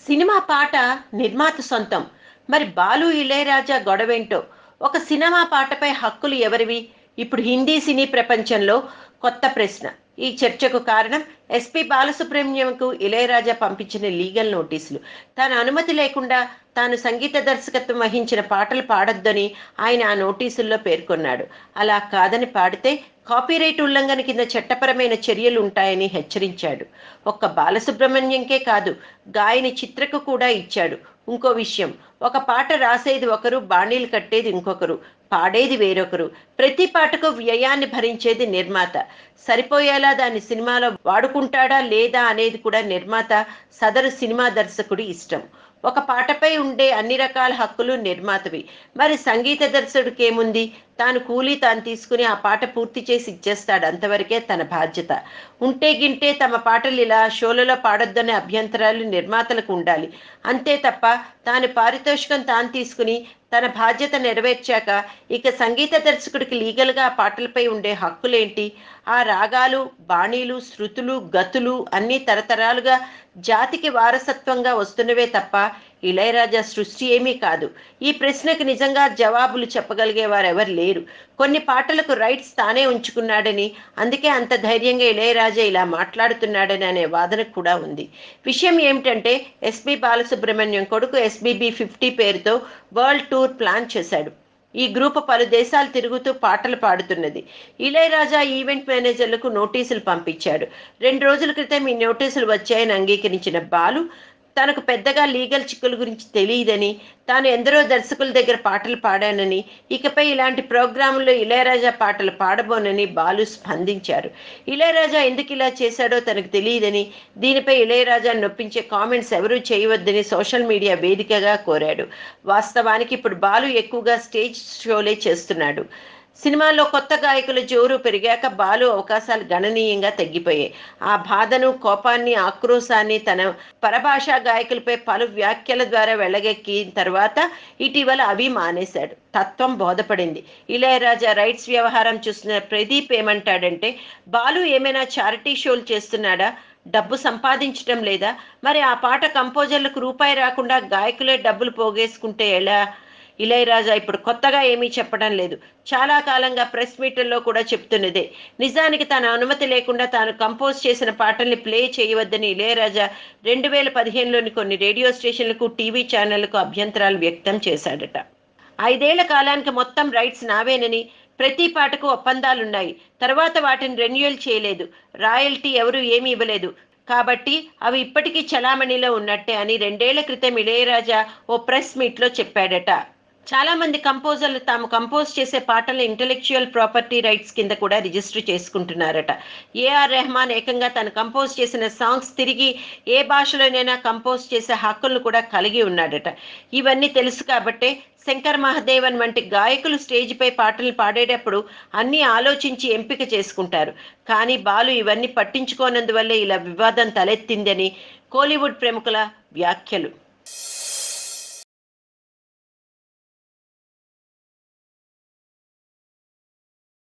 Cinema పాట నిర్మాత సొంతం. మరి 'బాలు ఇళయరాజా' గొడవేంటో? ఒక సినిమా పాటపై హక్కులు ఎవరివి? ఇప్పుడు హిందీ సినీ ప్రపంచంలో కొత్త ప్రశ్న. ఈ చర్చకు కారణం ఎస్పి బాలసుబ్రహ్మణ్యంకు ఇళయరాజా పంపించిన లీగల్ నోటీసులు. తన అనుమతి లేకుండా తాను సంగీత దర్శకత్వం వహించిన పాటలు పాడొద్దని ఆయన ఆ నోటీసుల్లో పేర్కొన్నాడు. అలా కాదని పాడితే కాపీరైట్ ఉల్లంఘన కింద చట్టపరమైన చర్యలు ఉంటాయని హెచ్చరించాడు. ఒక్క బాలసుబ్రహ్మణ్యంకే కాదు, గాయని చిత్రకు కూడా ఇచ్చాడు. ఇంకో విషయం, ఒక పాట రాసేది ఒకరు, బాణీలు కట్టేది ఇంకొకరు, పాడేది వేరొకరు. ప్రతి పాటకు వ్యయాన్ని భరించేది నిర్మాత. సరిపోయేలా దాన్ని సినిమాలో వాడుకుంటాడా లేదా అనేది కూడా నిర్మాత, సదరు సినిమా దర్శకుడి ఇష్టం. ఒక పాటపై ఉండే అన్ని రకాల హక్కులు నిర్మాతవి. మరి సంగీత దర్శకుడికేముంది? తాను తీసుకుని ఆ పాట పూర్తి చేసి ఇచ్చేస్తాడు. అంతవరకే తన బాధ్యత. ఉంటే గింటే తమ పాటలు ఇలా షోలలో పాడొద్దనే అభ్యంతరాలు నిర్మాతలకు ఉండాలి. అంతే తప్ప పారితోషికం తాను తీసుకుని తన బాధ్యత నెరవేర్చాక ఇక సంగీత దర్శకుడికి లీగల్గా ఆ పాటలపై ఉండే హక్కులేంటి? ఆ రాగాలు, బాణీలు, శృతులు, గతులు అన్నీ తరతరాలుగా జాతికి వారసత్వంగా వస్తున్నవే తప్ప ఇళయరాజా సృష్టి ఏమీ కాదు. ఈ ప్రశ్నకు నిజంగా జవాబులు చెప్పగలిగే వారెవరు లేరు. కొన్ని పాటలకు రైట్స్ తానే ఉంచుకున్నాడని, అందుకే అంత ధైర్యంగా ఇళయరాజా ఇలా మాట్లాడుతున్నాడని అనే వాదన కూడా ఉంది. విషయం ఏమిటంటే, ఎస్పి బాలసుబ్రహ్మణ్యం కొడుకు ఎస్బిబి 50 పేరుతో వరల్డ్ టూర్ ప్లాన్ చేశాడు. ఈ గ్రూపు పలు దేశాలు తిరుగుతూ పాటలు పాడుతున్నది. ఇళయరాజా ఈవెంట్ మేనేజర్లకు నోటీసులు పంపించాడు. 2 రోజుల క్రితం ఈ నోటీసులు వచ్చాయని అంగీకరించిన బాలు, తనకు పెద్దగా లీగల్ చిక్కుల గురించి తెలియదని, తాను ఎందరో దర్శకుల దగ్గర పాటలు పాడానని, ఇకపై ఇలాంటి ప్రోగ్రాముల్లో ఇళయరాజా పాటలు పాడబోనని బాలు స్పందించారు. ఇళయరాజా ఎందుకు ఇలా చేశాడో తనకు తెలియదని, దీనిపై ఇళయరాజాను నొప్పించే కామెంట్స్ ఎవరూ చేయవద్దని సోషల్ మీడియా వేదికగా కోరాడు. వాస్తవానికి ఇప్పుడు బాలు ఎక్కువగా స్టేజ్ షోలే చేస్తున్నాడు. సినిమాల్లో కొత్త గాయకుల జోరు పెరిగాక బాలు అవకాశాలు గణనీయంగా తగ్గిపోయాయి. ఆ బాధను, కోపాన్ని, ఆక్రోశాన్ని తన పరభాషా గాయకులపై పలు వ్యాఖ్యల ద్వారా వెళ్ళగక్కిన తర్వాత ఇటీవల అవి మానేశాడు. తత్వం బోధపడింది. ఇళయరాజా రైట్స్ వ్యవహారం చూస్తున్న ప్రదీప్ ఏమంటాడంటే, బాలు ఏమైనా చారిటీ షోలు చేస్తున్నాడా? డబ్బు సంపాదించటం లేదా? మరి ఆ పాట కంపోజర్లకు రూపాయి రాకుండా గాయకులే డబ్బులు పోగేసుకుంటే ఎలా? ఇళయరాజా ఇప్పుడు కొత్తగా ఏమీ చెప్పడం లేదు. చాలా కాలంగా ప్రెస్ మీట్లలో కూడా చెప్తున్నదే. నిజానికి తన అనుమతి లేకుండా తాను కంపోజ్ చేసిన పాటల్ని ప్లే చేయవద్దని ఇళయరాజా 2015లోని కొన్ని రేడియో స్టేషన్లకు, టీవీ ఛానళ్లకు అభ్యంతరాలు వ్యక్తం చేశాడట. 5 ఏళ్ల కాలానికి మొత్తం రైట్స్ నావేనని, ప్రతి పాటకు ఒప్పందాలున్నాయి. తర్వాత వాటిని రెన్యువల్ చేయలేదు. రాయల్టీ ఎవరూ ఏమీ ఇవ్వలేదు. కాబట్టి అవి ఇప్పటికీ చలామణిలో ఉన్నట్టే అని 2 ఏళ్ల క్రితం ఇళయరాజా ఓ ప్రెస్ మీట్లో చెప్పాడట. చాలా మంది కంపోజర్లు తాము కంపోజ్ చేసే పాటలను ఇంటెలెక్చువల్ ప్రాపర్టీ రైట్స్ కింద కూడా రిజిస్టర్ చేసుకుంటున్నారట. ఏఆర్ రెహమాన్ ఏకంగా తను కంపోజ్ చేసిన సాంగ్స్ తిరిగి ఏ భాషలోనైనా కంపోజ్ చేసే హక్కులను కూడా కలిగి ఉన్నాడట. ఇవన్నీ తెలుసు కాబట్టే శంకర్ మహదేవన్ వంటి గాయకులు స్టేజ్పై పాటలు పాడేటప్పుడు అన్నీ ఆలోచించి ఎంపిక చేసుకుంటారు. కానీ బాలు ఇవన్నీ పట్టించుకోనందువల్లే ఇలా వివాదం తలెత్తిందని కోలీవుడ్ ప్రముఖుల వ్యాఖ్యలు.